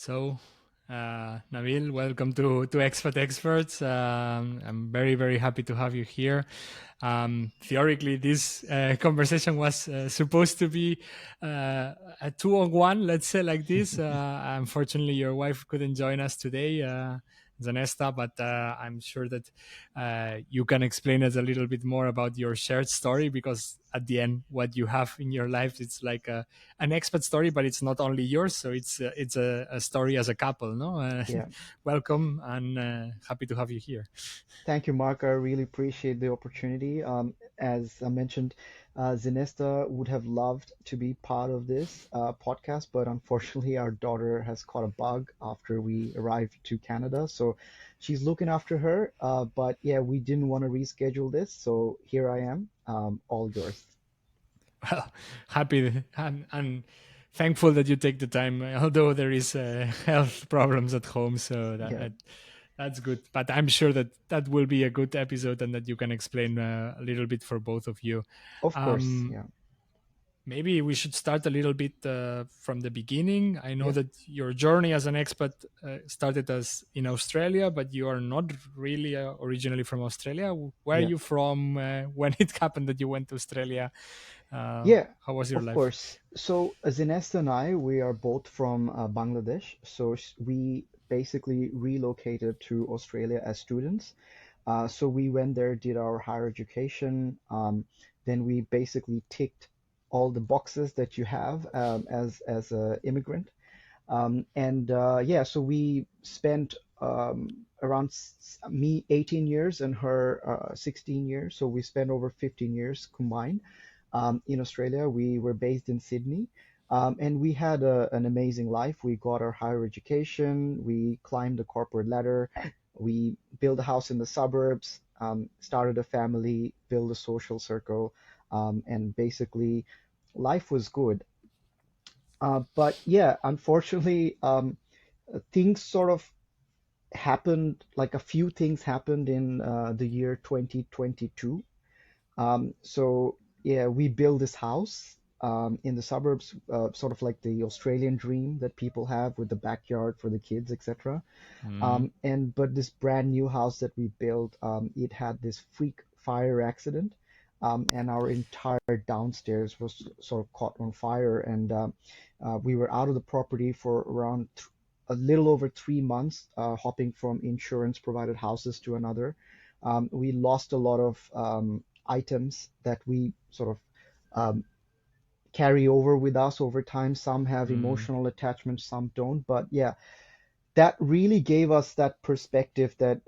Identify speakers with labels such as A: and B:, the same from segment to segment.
A: So, Nabeel, welcome to Expat Experts. I'm very, very happy to have you here. Theoretically, this conversation was supposed to be a two-on-one, let's say like this. Unfortunately, your wife couldn't join us today, Zanesta, but I'm sure that you can explain us a little bit more about your shared story, because at the end, what you have in your life, it's like an expat story, but it's not only yours. So it's a story as a couple, no?
B: Yeah,
A: Welcome, and happy to have you here.
B: thank you, Mark. I really appreciate the opportunity. As I mentioned, Zanesta would have loved to be part of this podcast, but unfortunately, our daughter has caught a bug after we arrived to Canada. So she's looking after her. But yeah, we didn't want to reschedule this. So here I am, all yours.
A: Well, happy and thankful that you take the time, although there is health problems at home. So
B: Yeah,
A: that's good. But I'm sure that that will be a good episode, and that you can explain a little bit for both of you.
B: of course.
A: Um,
B: Yeah,
A: Maybe we should start a little bit from the beginning. I know
B: yeah,
A: that your journey as an expat started as in Australia, but you are not really originally from Australia. Where are
B: yeah.
A: you from when it happened that you went to Australia?
B: Yeah,
A: How was your
B: of
A: life?
B: course. So Zinesta and I, we are both from Bangladesh. So we basically relocated to Australia as students. So we went there, did our higher education. Then we basically ticked all the boxes that you have as a immigrant. And yeah, so we spent around me 18 years and her 16 years. So we spent over 15 years combined in Australia. We were based in Sydney. And we had an amazing life. We got our higher education. We climbed the corporate ladder. We built a house in the suburbs, started a family, built a social circle, and basically life was good. But yeah, unfortunately, things sort of happened, like a few things happened in the year 2022. So yeah, we built this house in the suburbs, sort of like the Australian dream that people have with the backyard for the kids, etc.
A: Mm.
B: And but this brand new house that we built, it had this freak fire accident, and our entire downstairs was sort of caught on fire, and we were out of the property for around a little over 3 months, hopping from insurance provided houses to another. We lost a lot of items that we sort of um, carry over with us over time. Some have
A: Mm.
B: emotional attachment, some don't. But yeah, that really gave us that perspective that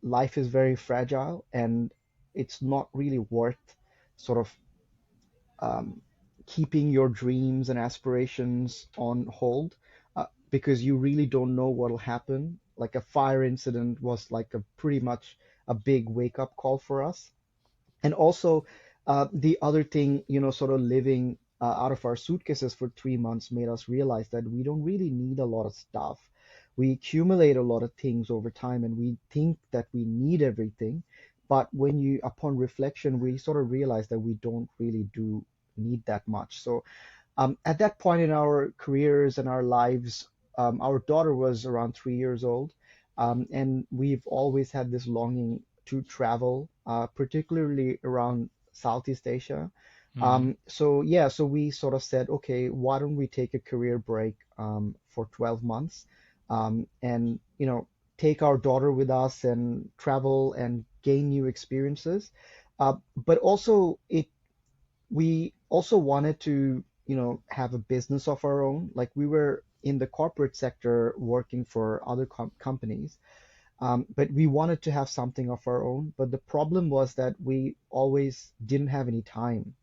B: life is very fragile and it's not really worth sort of um, keeping your dreams and aspirations on hold, because you really don't know what'll happen. Like a fire incident was like a pretty much a big wake up call for us. And also, the other thing, sort of living out of our suitcases for 3 months made us realize that we don't really need a lot of stuff. We accumulate a lot of things over time and we think that we need everything. But upon reflection, we sort of realize that we don't really do need that much. So at that point in our careers and our lives, our daughter was around 3 years old, and we've always had this longing to travel, particularly around Southeast Asia.
A: Mm.
B: So yeah, so we sort of said, okay, why don't we take a career break for 12 months, and take our daughter with us and travel and gain new experiences. But also we also wanted to, have a business of our own. Like we were in the corporate sector working for other companies, but we wanted to have something of our own. But the problem was that we always didn't have any time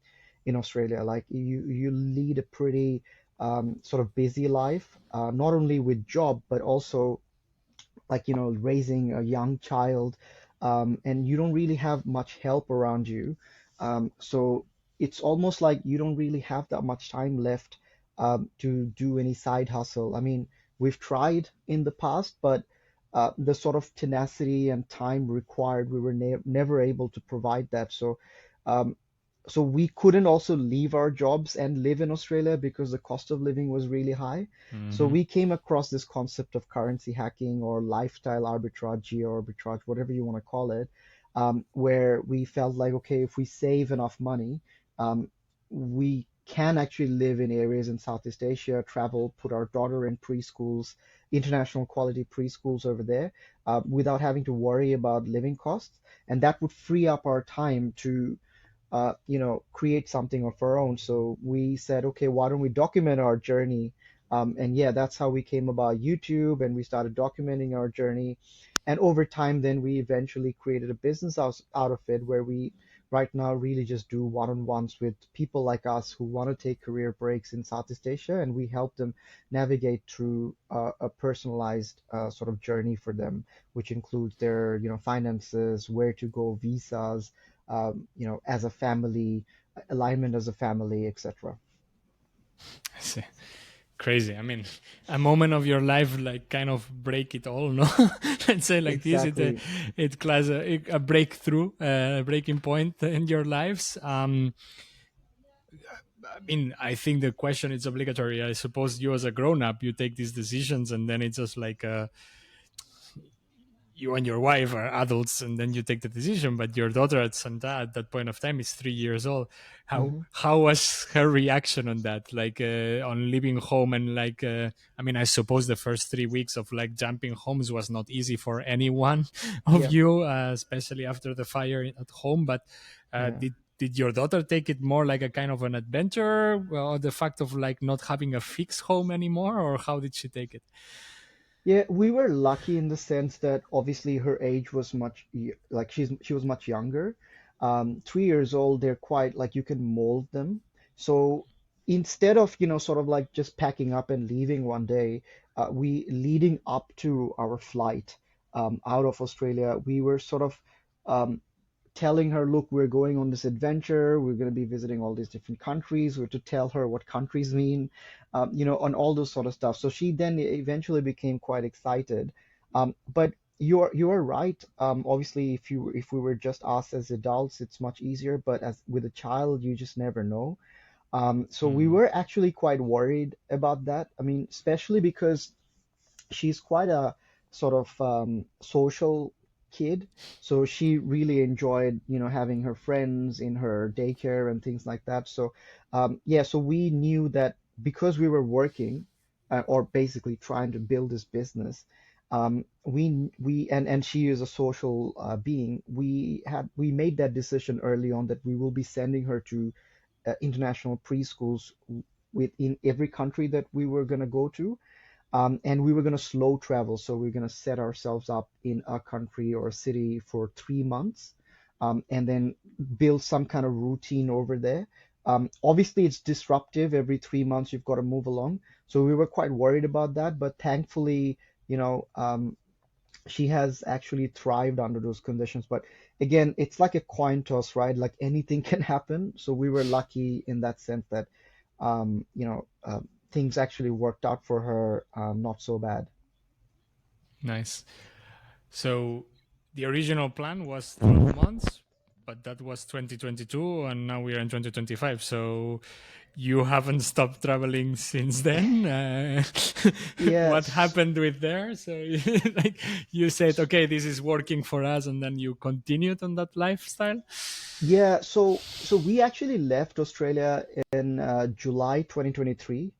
B: in Australia. Like you lead a pretty sort of busy life, not only with job, but also like, raising a young child, and you don't really have much help around you. So it's almost like you don't really have that much time left to do any side hustle. I mean, we've tried in the past, but the sort of tenacity and time required, we were never able to provide that. So um, so we couldn't also leave our jobs and live in Australia because the cost of living was really high. So
A: Hmm.
B: we came across this concept of currency hacking or lifestyle arbitrage, geo arbitrage, whatever you want to call it, where we felt like, okay, if we save enough money, um, we can actually live in areas in Southeast Asia, travel, put our daughter in preschools, international quality preschools over there, without having to worry about living costs. And that would free up our time to create something of our own. So we said, okay, why don't we document our journey? And yeah, that's how we came about YouTube, and we started documenting our journey. And over time, then we eventually created a business out of it where we right now really just do one-on-ones with people like us who want to take career breaks in Southeast Asia, and we help them navigate through a personalized sort of journey for them, which includes their, finances, where to go, visas, as a family, alignment as a family, etc.
A: I see. Crazy. I mean, a moment of your life, like kind of break it all, no? Let's say like this.
B: Exactly.
A: It class a breakthrough, a breaking point in your lives. I mean, I think the question is obligatory. I suppose you, as a grown up, you take these decisions, and then it's just like you and your wife are adults, and then you take the decision. But your daughter at that point of time is 3 years old.
B: Hmm.
A: How was her reaction on that, like on leaving home? And like I mean, I suppose the first 3 weeks of like jumping homes was not easy for anyone of
B: Yeah,
A: you, especially after the fire at home. But
B: yeah.
A: did your daughter take it more like a kind of an adventure, or the fact of like not having a fixed home anymore, or how did she take it?
B: Yeah, we were lucky in the sense that obviously her age was like she was much younger. 3 years old, they're quite like you can mold them. So instead of, sort of like just packing up and leaving one day, we leading up to our flight out of Australia, we were sort of um, telling her, look, we're going on this adventure. We're going to be visiting all these different countries. We're to tell her what countries mean, on all those sort of stuff. So she then eventually became quite excited. But you're right. Obviously, if we were just us as adults, it's much easier. But as with a child, you just never know. So we
A: Hmm.
B: were actually quite worried about that. I mean, especially because she's quite a sort of social kid. So she really enjoyed, having her friends in her daycare and things like that. So yeah, so we knew that because we were working, or basically trying to build this business, and she is a social being. We made that decision early on that we will be sending her to international preschools within every country that we were going to go to, and we were going to slow travel. So we are going to set ourselves up in a country or a city for 3 months, and then build some kind of routine over there. Obviously, it's disruptive. Every 3 months, you've got to move along. So we were quite worried about that. But thankfully, she has actually thrived under those conditions. But again, it's like a coin toss, right? Like anything can happen. So we were lucky in that sense that, things actually worked out for her, not so bad.
A: Nice. So the original plan was 12 months, but that was 2022, and now we are in 2025. So you haven't stopped traveling since then. What
B: Yes.
A: happened with there? So like you said, okay, this is working for us, and then you continued on that lifestyle.
B: Yeah, so we actually left Australia in July 2023,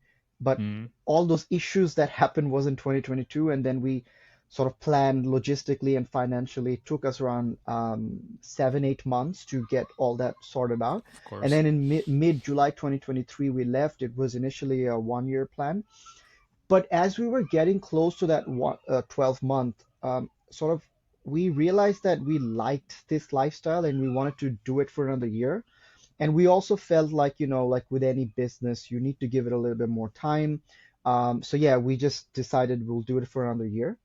B: but
A: Mm,
B: all those issues that happened was in 2022, and then we sort of planned logistically and financially. It took us around 7, 8 months to get all that sorted out,
A: of
B: and
A: course.
B: then in mid July 2023 we left. It was initially a 1 year plan, but as we were getting close to that 12 month, sort of, we realized that we liked this lifestyle and we wanted to do it for another year. And we also felt like, like with any business, you need to give it a little bit more time. So yeah, we just decided we'll do it for another year.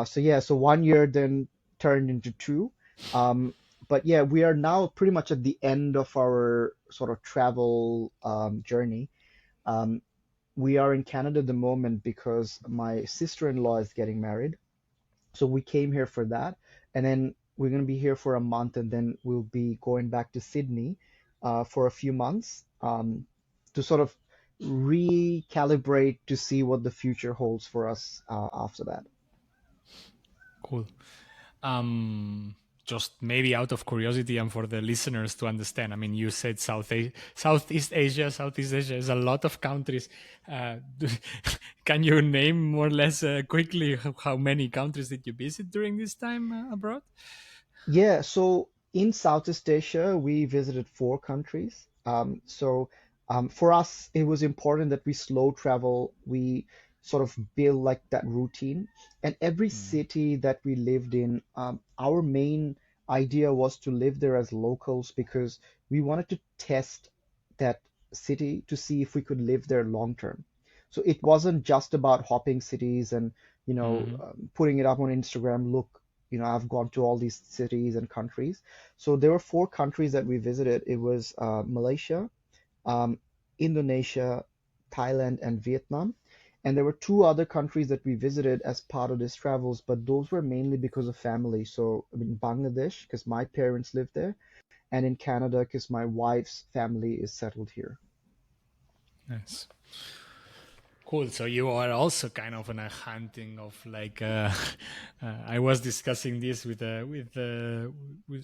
B: So yeah, so 1 year then turned into two. Um, but yeah, we are now pretty much at the end of our sort of travel journey. Um, we are in Canada at the moment because my sister-in-law is getting married. So we came here for that. And then we're going to be here for a month, and then we'll be going back to Sydney. for a few months to sort of recalibrate to see what the future holds for us after that.
A: Cool. Um, just maybe out of curiosity and for the listeners to understand. I mean, you said Southeast Asia. Southeast Asia is a lot of countries. Can you name more or less quickly how many countries did you visit during this time abroad?
B: Yeah, so in Southeast Asia, we visited four countries. For us, it was important that we slow travel. We sort of build like that routine. And every
A: Mm,
B: city that we lived in, our main idea was to live there as locals because we wanted to test that city to see if we could live there long term. So it wasn't just about hopping cities and,
A: mhm,
B: putting it up on Instagram. Look, I've gone to all these cities and countries. So there were four countries that we visited. It was Malaysia, um, Indonesia, Thailand, and Vietnam. And there were two other countries that we visited as part of these travels, but those were mainly because of family. So in Bangladesh, because my parents lived there, and in Canada, because my wife's family is settled here.
A: nice. Cool. So you are also kind of on a hunting of like I was discussing this with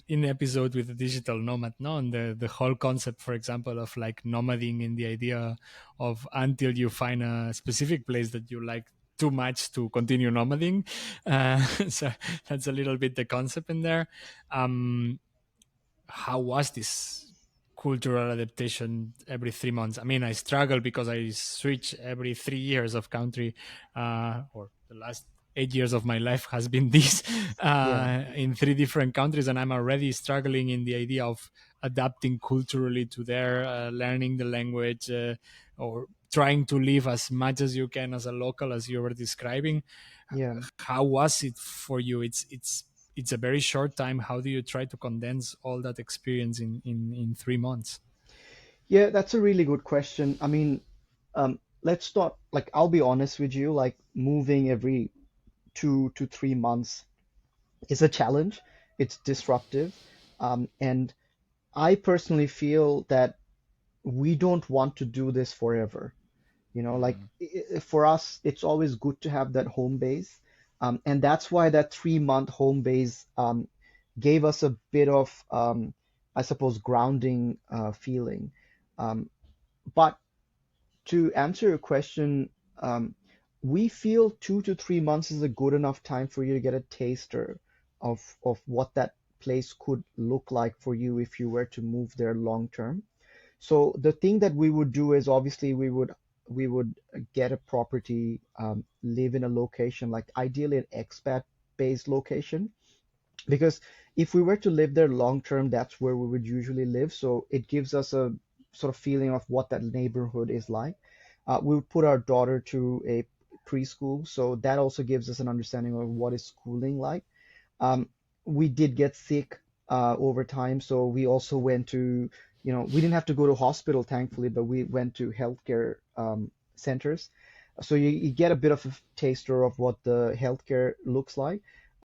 A: in episode with the digital nomad, no, and the whole concept, for example, of like nomading in the idea of until you find a specific place that you like too much to continue nomading. So that's a little bit the concept in there. Um, how was this cultural adaptation every 3 months? I mean, I struggle because I switch every 3 years of country, or the last 8 years of my life has been this
B: Yeah,
A: in three different countries, and I'm already struggling in the idea of adapting culturally to their learning the language or trying to live as much as you can as a local, as you were describing.
B: yeah.
A: How was it for you? It's a very short time. How do you try to condense all that experience in 3 months?
B: Yeah, that's a really good question. I mean, let's start, like, I'll be honest with you, like, moving every 2 to 3 months is a challenge. It's disruptive. And I personally feel that we don't want to do this forever. Like
A: Mm,
B: for us, it's always good to have that home base. And that's why that 3 month home base gave us a bit of, I suppose, grounding feeling. Um, but to answer your question, we feel 2 to 3 months is a good enough time for you to get a taster of what that place could look like for you if you were to move there long term. So the thing that we would do is obviously we would get a property, live in a location, like ideally an expat based location, because if we were to live there long term, that's where we would usually live. So it gives us a sort of feeling of what that neighborhood is like. We would put our daughter to a preschool, so that also gives us an understanding of what is schooling like. Um, we did get sick over time, so we also went to, we didn't have to go to hospital, thankfully, but we went to healthcare centers. So you get a bit of a taster of what the healthcare looks like.